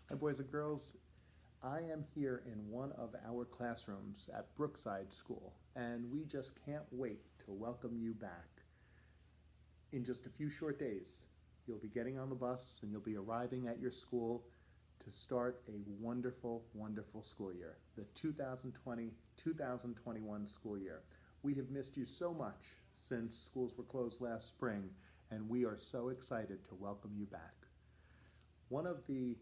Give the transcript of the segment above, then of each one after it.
Hi, boys and girls. I am here in one of our classrooms at Brookside School, and we just can't wait to welcome you back. In just a few short days, you'll be getting on the bus and you'll be arriving at your school to start a wonderful, wonderful school year, the 2020-2021 school year. We have missed you so much since schools were closed last spring, and we are so excited to welcome you back. One of the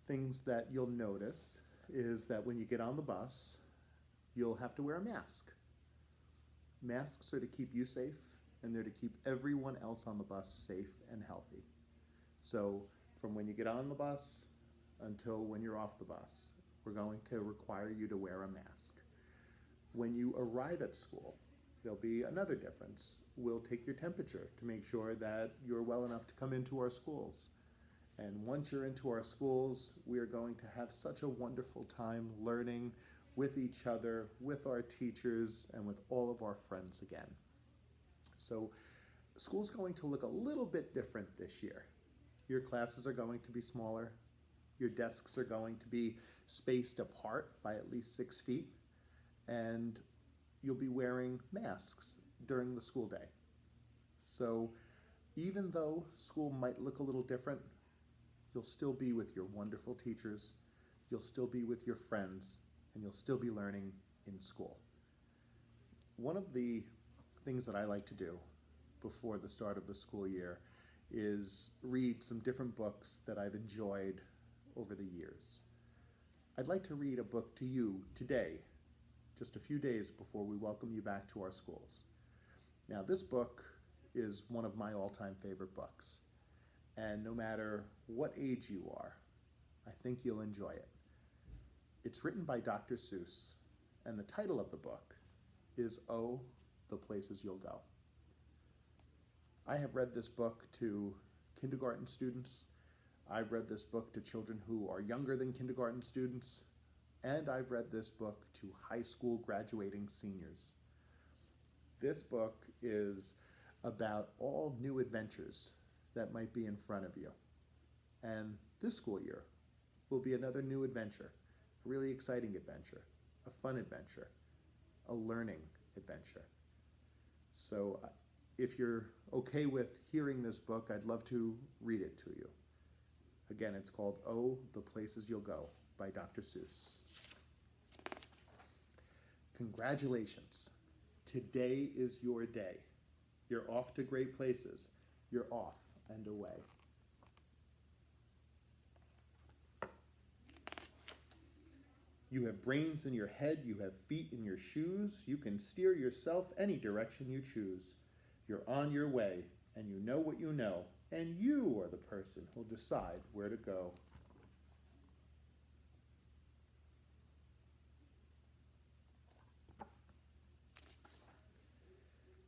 things that you'll notice is that when you get on the bus, you'll have to wear a mask. Masks are to keep you safe, and they're to keep everyone else on the bus safe and healthy. So from when you get on the bus until when you're off the bus, we're going to require you to wear a mask. When you arrive at school, there'll be another difference. We'll take your temperature to make sure that you're well enough to come into our schools. And once you're into our schools, we are going to have such a wonderful time learning with each other, with our teachers, and with all of our friends again. So school's going to look a little bit different this year. Your classes are going to be smaller. Your desks are going to be spaced apart by at least 6 feet. And you'll be wearing masks during the school day. So even though school might look a little different, you'll still be with your wonderful teachers, you'll still be with your friends, and you'll still be learning in school. One of the things that I like to do before the start of the school year is read some different books that I've enjoyed over the years. I'd like to read a book to you today, just a few days before we welcome you back to our schools. Now, this book is one of my all-time favorite books. And no matter what age you are, I think you'll enjoy it. It's written by Dr. Seuss, and the title of the book is Oh, the Places You'll Go. I have read this book to kindergarten students. I've read this book to children who are younger than kindergarten students, and I've read this book to high school graduating seniors. This book is about all new adventures that might be in front of you. And this school year will be another new adventure, a really exciting adventure, a fun adventure, a learning adventure. So if you're okay with hearing this book, I'd love to read it to you. Again, it's called Oh, the Places You'll Go by Dr. Seuss. Congratulations. Today is your day. You're off to great places. You're off and away. You have brains in your head, you have feet in your shoes, you can steer yourself any direction you choose. You're on your way, and you know what you know, and you are the person who'll decide where to go.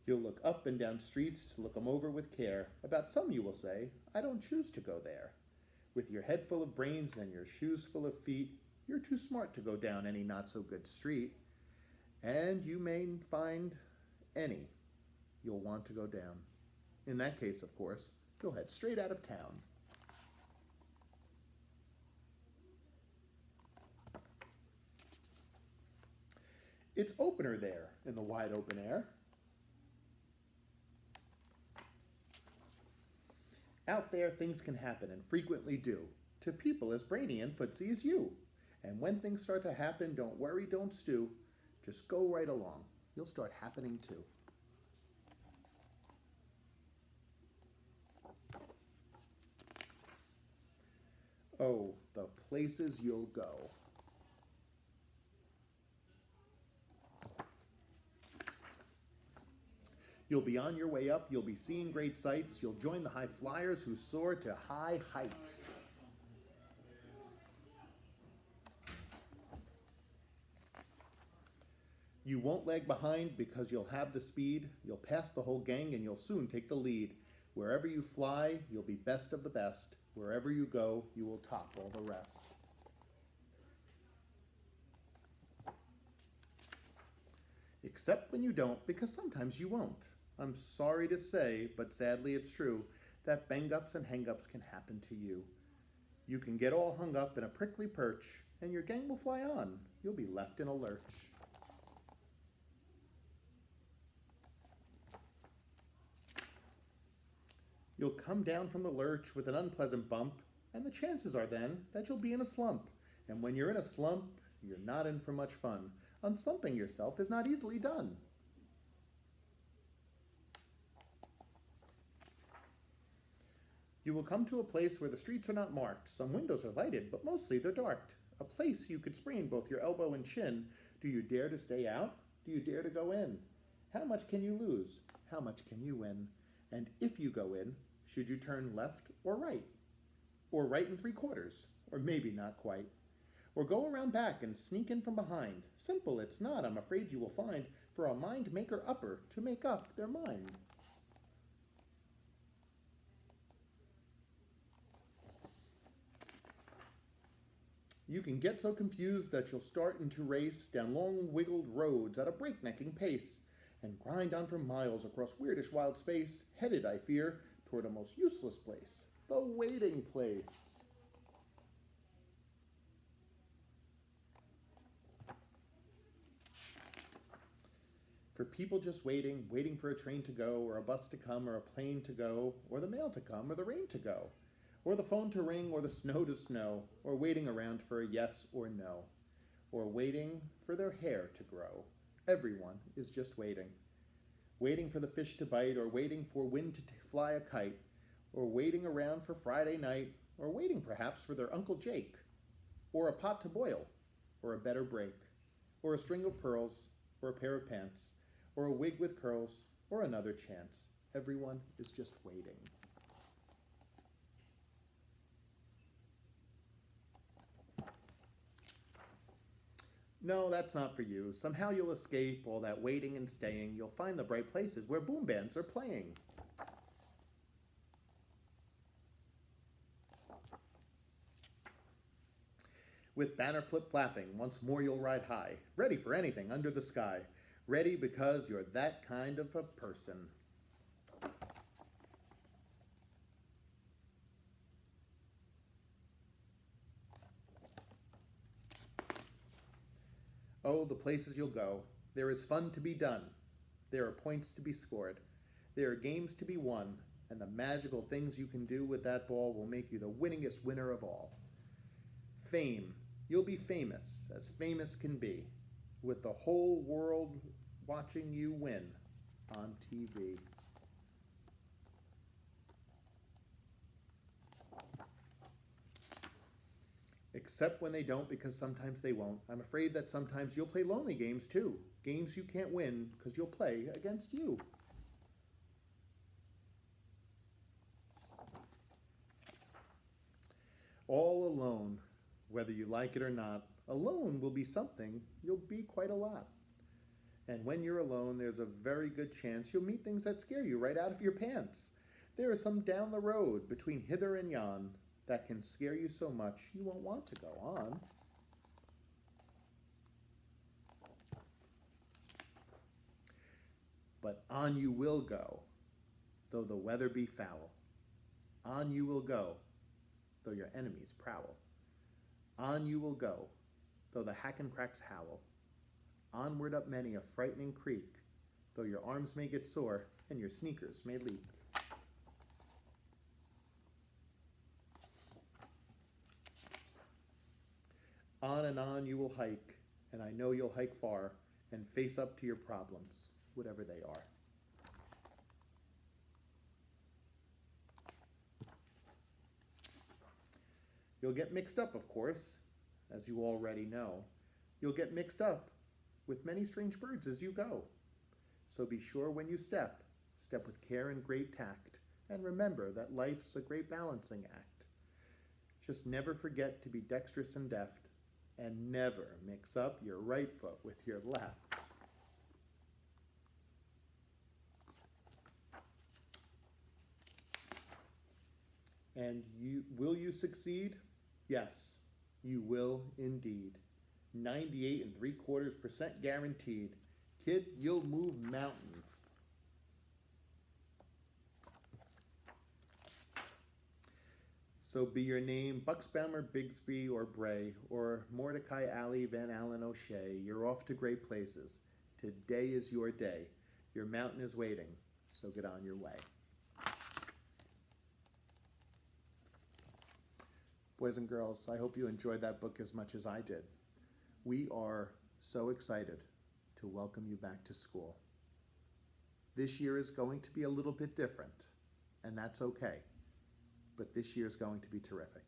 You'll look up and down streets, look 'em over with care. About some you will say, I don't choose to go there. With your head full of brains and your shoes full of feet, you're too smart to go down any not-so-good street. And you may find any you'll want to go down. In that case, of course, you'll head straight out of town. It's opener there in the wide open air. Out there, things can happen, and frequently do, to people as brainy and footsy as you. And when things start to happen, don't worry, don't stew. Just go right along. You'll start happening too. Oh, the places you'll go. You'll be on your way up, you'll be seeing great sights, you'll join the high flyers who soar to high heights. You won't lag behind because you'll have the speed, you'll pass the whole gang and you'll soon take the lead. Wherever you fly, you'll be best of the best. Wherever you go, you will top all the rest. Except when you don't, because sometimes you won't. I'm sorry to say, but sadly it's true, that bang-ups and hang-ups can happen to you. You can get all hung up in a prickly perch, and your gang will fly on. You'll be left in a lurch. You'll come down from the lurch with an unpleasant bump, and the chances are then that you'll be in a slump. And when you're in a slump, you're not in for much fun. Unslumping yourself is not easily done. You will come to a place where the streets are not marked. Some windows are lighted, but mostly they're dark. A place you could sprain both your elbow and chin. Do you dare to stay out? Do you dare to go in? How much can you lose? How much can you win? And if you go in, should you turn left or right? Or right and 3/4, or maybe not quite. Or go around back and sneak in from behind. Simple it's not, I'm afraid you will find, for a mind maker upper to make up their mind. You can get so confused that you'll start into race down long wiggled roads at a breaknecking pace, and grind on for miles across weirdish wild space, headed, I fear, toward a most useless place, the waiting place. For people just waiting for a train to go, or a bus to come, or a plane to go, or the mail to come, or the rain to go, or the phone to ring, or the snow to snow, or waiting around for a yes or no, or waiting for their hair to grow. Everyone is just waiting. Waiting for the fish to bite, or waiting for wind to fly a kite, or waiting around for Friday night, or waiting perhaps for their Uncle Jake, or a pot to boil, or a better break, or a string of pearls, or a pair of pants, or a wig with curls, or another chance. Everyone is just waiting. No, that's not for you. Somehow you'll escape all that waiting and staying. You'll find the bright places where boom bands are playing. With banner flip flapping, once more you'll ride high, ready for anything under the sky. Ready because you're that kind of a person. Oh, the places you'll go. There is fun to be done. There are points to be scored. There are games to be won. And the magical things you can do with that ball will make you the winningest winner of all. Fame. You'll be famous, as famous can be, with the whole world watching you win on TV. Except when they don't, because sometimes they won't. I'm afraid that sometimes you'll play lonely games too. Games you can't win because you'll play against you. All alone, whether you like it or not. Alone will be something. You'll be quite a lot. And when you're alone, there's a very good chance you'll meet things that scare you right out of your pants. There are some down the road between hither and yon that can scare you so much you won't want to go on. But on you will go, though the weather be foul. On you will go, though your enemies prowl. On you will go, though the hackencracks howl. Onward up many a frightening creek, though your arms may get sore and your sneakers may leak. On and on you will hike, and I know you'll hike far, and face up to your problems, whatever they are. You'll get mixed up, of course, as you already know. You'll get mixed up with many strange birds as you go. So be sure when you step with care and great tact, and remember that life's a great balancing act. Just never forget to be dexterous and deft, and never mix up your right foot with your left. And will you succeed? Yes, you will indeed. 98.75% guaranteed. Kid, you'll move mountains. So be your name Bucksbaumer, Bigsby, or Bray, or Mordecai Alley, Van Allen O'Shea, you're off to great places. Today is your day. Your mountain is waiting, so get on your way. Boys and girls, I hope you enjoyed that book as much as I did. We are so excited to welcome you back to school. This year is going to be a little bit different, and that's okay. But this year is going to be terrific.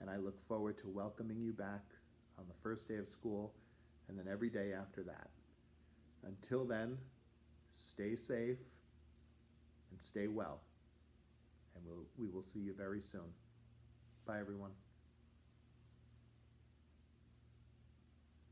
And I look forward to welcoming you back on the first day of school and then every day after that. Until then, stay safe and stay well. And we will see you very soon. Bye, everyone.